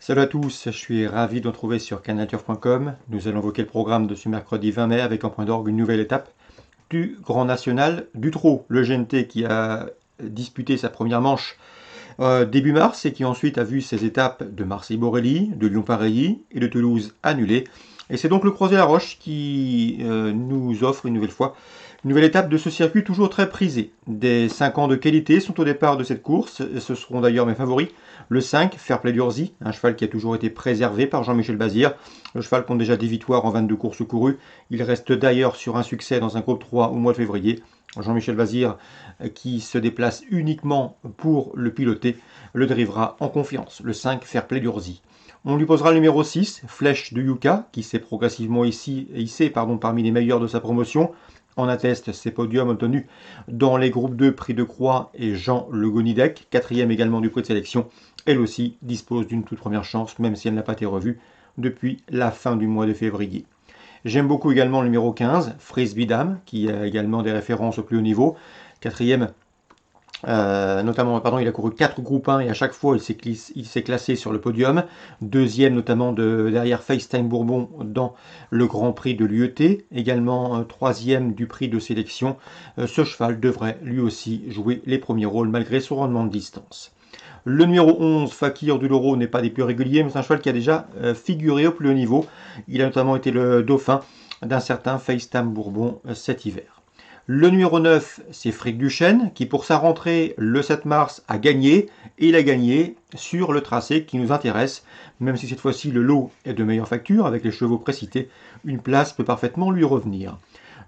Salut à tous, je suis ravi de vous retrouver sur cannaturf.com. Nous allons évoquer le programme de ce mercredi 20 mai avec en point d'orgue une nouvelle étape du Grand National du Trot, le GNT qui a disputé sa première manche début mars et qui ensuite a vu ses étapes de Marseille-Borelli, de Lyon-Pareilly et de Toulouse annulées. Et c'est donc le Croisé-la-Roche qui nous offre une nouvelle fois une nouvelle étape de ce circuit toujours très prisé. Des 5 ans de qualité sont au départ de cette course, et ce seront d'ailleurs mes favoris. Le 5, Fairplay d'Urzy, un cheval qui a toujours été préservé par Jean-Michel Bazir. Le cheval compte déjà 10 victoires en 22 courses courues. Il reste d'ailleurs sur un succès dans un groupe 3 au mois de février. Jean-Michel Bazir, qui se déplace uniquement pour le piloter, le drivera en confiance. Le 5, Fairplay d'Urzy. On lui posera le numéro 6, Flèche de Yuka, qui s'est progressivement hissé parmi les meilleurs de sa promotion. En atteste ses podiums obtenus dans les groupes 2 Prix de Croix et Jean Le Gonidec, quatrième également du prix de sélection. Elle aussi dispose d'une toute première chance, même si elle n'a pas été revue depuis la fin du mois de février. J'aime beaucoup également le numéro 15, Frisbee Dame, qui a également des références au plus haut niveau. Quatrième, il a couru 4 groupes 1 et à chaque fois il s'est classé sur le podium. Deuxième notamment derrière FaceTime Bourbon dans le Grand Prix de l'UET. Également troisième du prix de sélection. Ce cheval devrait lui aussi jouer les premiers rôles malgré son rendement de distance. Le numéro 11, Fakir du Loro, n'est pas des plus réguliers, mais c'est un cheval qui a déjà figuré au plus haut niveau. Il a notamment été le dauphin d'un certain FaceTime Bourbon cet hiver. Le numéro 9, c'est Fric Duchesne, qui pour sa rentrée le 7 mars a gagné, et il a gagné sur le tracé qui nous intéresse, même si cette fois-ci le lot est de meilleure facture, avec les chevaux précités, une place peut parfaitement lui revenir.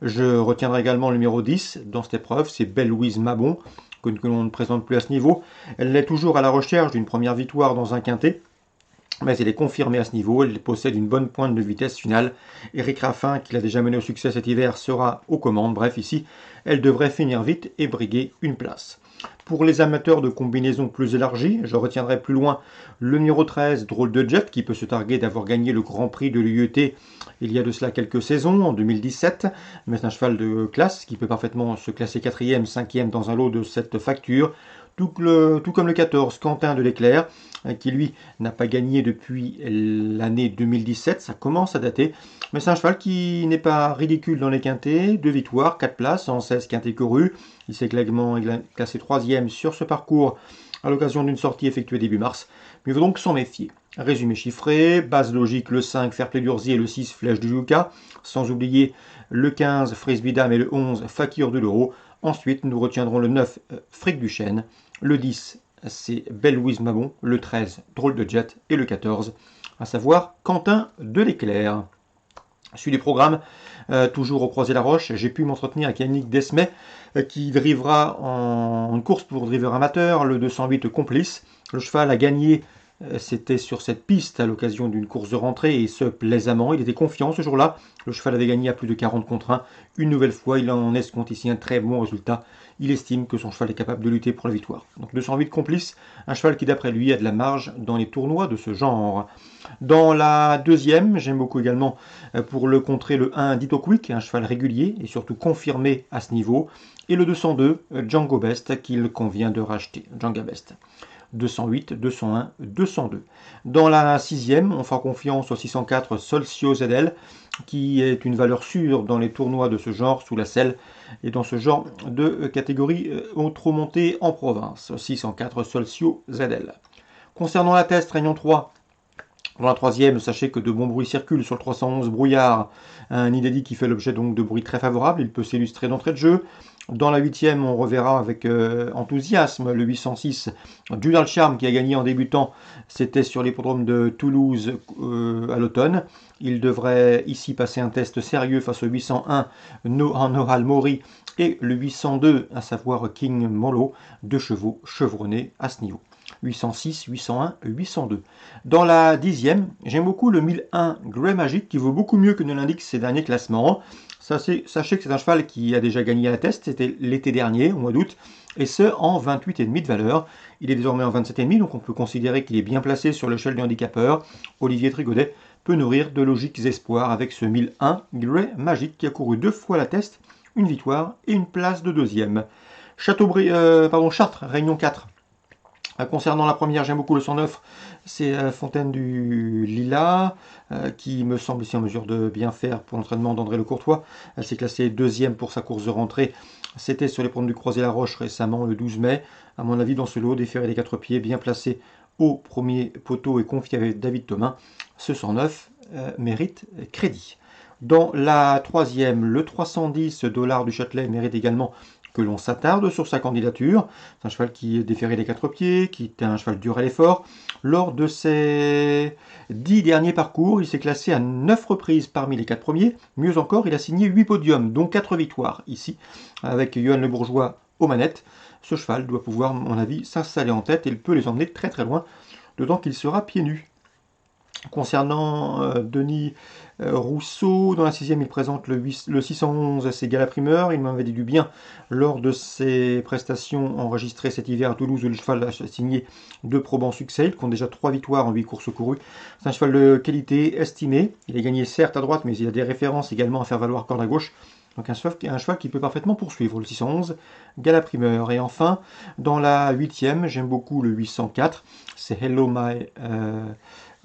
Je retiendrai également le numéro 10 dans cette épreuve, c'est Belle Louise Mabon, que l'on ne présente plus à ce niveau. Elle est toujours à la recherche d'une première victoire dans un quintet, mais elle est confirmée à ce niveau, elle possède une bonne pointe de vitesse finale. Éric Raffin, qui l'a déjà mené au succès cet hiver, sera aux commandes. Bref, ici, elle devrait finir vite et briguer une place. Pour les amateurs de combinaisons plus élargies, je retiendrai plus loin le numéro 13, Drôle de Jet, qui peut se targuer d'avoir gagné le Grand Prix de l'UET il y a de cela quelques saisons, en 2017. Mais c'est un cheval de classe qui peut parfaitement se classer 4e, 5e dans un lot de cette facture. Tout comme le 14, Quentin de l'Éclair, qui lui n'a pas gagné depuis l'année 2017, ça commence à dater, mais c'est un cheval qui n'est pas ridicule dans les quintets, 2 victoires, 4 places en 16 quintets courus, il s'est également classé 3e sur ce parcours à l'occasion d'une sortie effectuée début mars, mais il faut donc s'en méfier. Résumé chiffré, base logique, le 5, Fairplay d'Urzy et le 6, Flèche du Yuka, sans oublier le 15, Frisbee Dame et le 11, Fakir de l'Euro. Ensuite, nous retiendrons le 9, Fric Duchesne, le 10, c'est Belle Louise Mabon, le 13, Drôle de Jet, et le 14, à savoir Quentin de l'Éclair. Sur les programmes, toujours au Croisé-la-Roche, j'ai pu m'entretenir avec Yannick Desmet, qui drivera en course pour driver amateur, le 208 Complice. Le cheval a gagné, c'était sur cette piste à l'occasion d'une course de rentrée, et ce plaisamment. Il était confiant ce jour-là. Le cheval avait gagné à plus de 40 contre 1. Une nouvelle fois, il en escompte ici un très bon résultat. Il estime que son cheval est capable de lutter pour la victoire. Donc 208 Complice, un cheval qui d'après lui a de la marge dans les tournois de ce genre. Dans la deuxième, j'aime beaucoup également pour le contrer le 1 Ditto Quick, un cheval régulier et surtout confirmé à ce niveau. Et le 202 Django Best qu'il convient de racheter. Django Best. 208, 201, 202. Dans la sixième, on fera confiance au 604 Solcio ZL, qui est une valeur sûre dans les tournois de ce genre sous la selle et dans ce genre de catégorie trop montée en province. 604 Solcio ZL. Concernant la test, Réunion 3, dans la troisième, sachez que de bons bruits circulent sur le 311 Brouillard, un inédit qui fait l'objet donc de bruits très favorables, il peut s'illustrer d'entrée de jeu. Dans la huitième, on reverra avec enthousiasme le 806 Dual Charm qui a gagné en débutant, c'était sur l'hippodrome de Toulouse à l'automne. Il devrait ici passer un test sérieux face au 801 Nohal Mori et le 802, à savoir King Molo, deux chevaux chevronnés à ce niveau. 806, 801, 802. Dans la dixième, j'aime beaucoup le 1001 Grey Magic qui vaut beaucoup mieux que ne l'indiquent ses derniers classements. Sachez que c'est un cheval qui a déjà gagné à la test, c'était l'été dernier, au mois d'août, et ce en 28,5 de valeur. Il est désormais en 27,5, donc on peut considérer qu'il est bien placé sur l'échelle du handicapeur. Olivier Trigodet peut nourrir de logiques espoirs avec ce 1001 Grey Magic qui a couru 2 fois la test, une victoire et une place de deuxième. Chartres, Réunion 4. Concernant la première, j'aime beaucoup le 109 C'est la Fontaine du Lilas, qui me semble ici en mesure de bien faire pour l'entraînement d'André Le Courtois. Elle s'est classée deuxième pour sa course de rentrée. C'était sur les pentes du Croisé-la-Roche récemment, le 12 mai. À mon avis, dans ce lot, des ferrés des 4 pieds, bien placé au premier poteau et confié avec David Thomas, ce 109 mérite crédit. Dans la troisième, le 310 $ du Châtelet mérite également que l'on s'attarde sur sa candidature. C'est un cheval qui est déféré des 4 pieds, qui était un cheval dur à l'effort. Lors de ses 10 derniers parcours, il s'est classé à 9 reprises parmi les 4 premiers. Mieux encore, il a signé 8 podiums, dont 4 victoires ici, avec Johan Le Bourgeois aux manettes. Ce cheval doit pouvoir, à mon avis, s'installer en tête et il peut les emmener très très loin, d'autant qu'il sera pieds nus. Concernant Denis Rousseau, dans la sixième, il présente le 611, c'est Gala Primeur. Il m'avait dit du bien lors de ses prestations enregistrées cet hiver à Toulouse, où le cheval a signé 2 probants succès. Il compte déjà 3 victoires en 8 courses courues. C'est un cheval de qualité estimé. Il a gagné certes à droite, mais il a des références également à faire valoir corde à gauche. Donc un cheval qui peut parfaitement poursuivre, le 611, Gala Primeur. Et enfin, dans la huitième, j'aime beaucoup le 804, c'est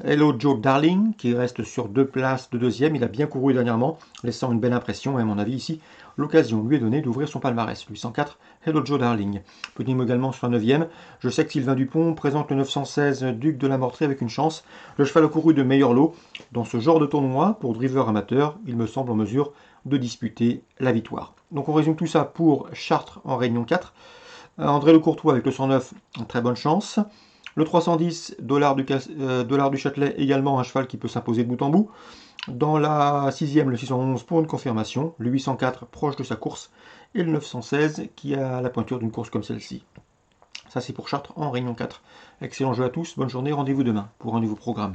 Hello Joe Darling, qui reste sur 2 places de deuxième. Il a bien couru dernièrement, laissant une belle impression. Et à mon avis, ici, l'occasion lui est donnée d'ouvrir son palmarès. 804, Hello Joe Darling. Petit mot également sur la 9e. Je sais que Sylvain Dupont présente le 916 Duc de la Mortrie avec une chance. Le cheval a couru de meilleur lot. Dans ce genre de tournoi, pour driver amateur, il me semble en mesure de disputer la victoire. Donc on résume tout ça pour Chartres en Réunion 4. André Le Courtois avec le 109, très bonne chance. Le 310 $ du Châtelet, également un cheval qui peut s'imposer de bout en bout. Dans la sixième, le 611 pour une confirmation. Le 804 proche de sa course. Et le 916 qui a la pointure d'une course comme celle-ci. Ça c'est pour Chartres en Réunion 4. Excellent jeu à tous, bonne journée, rendez-vous demain pour un nouveau programme.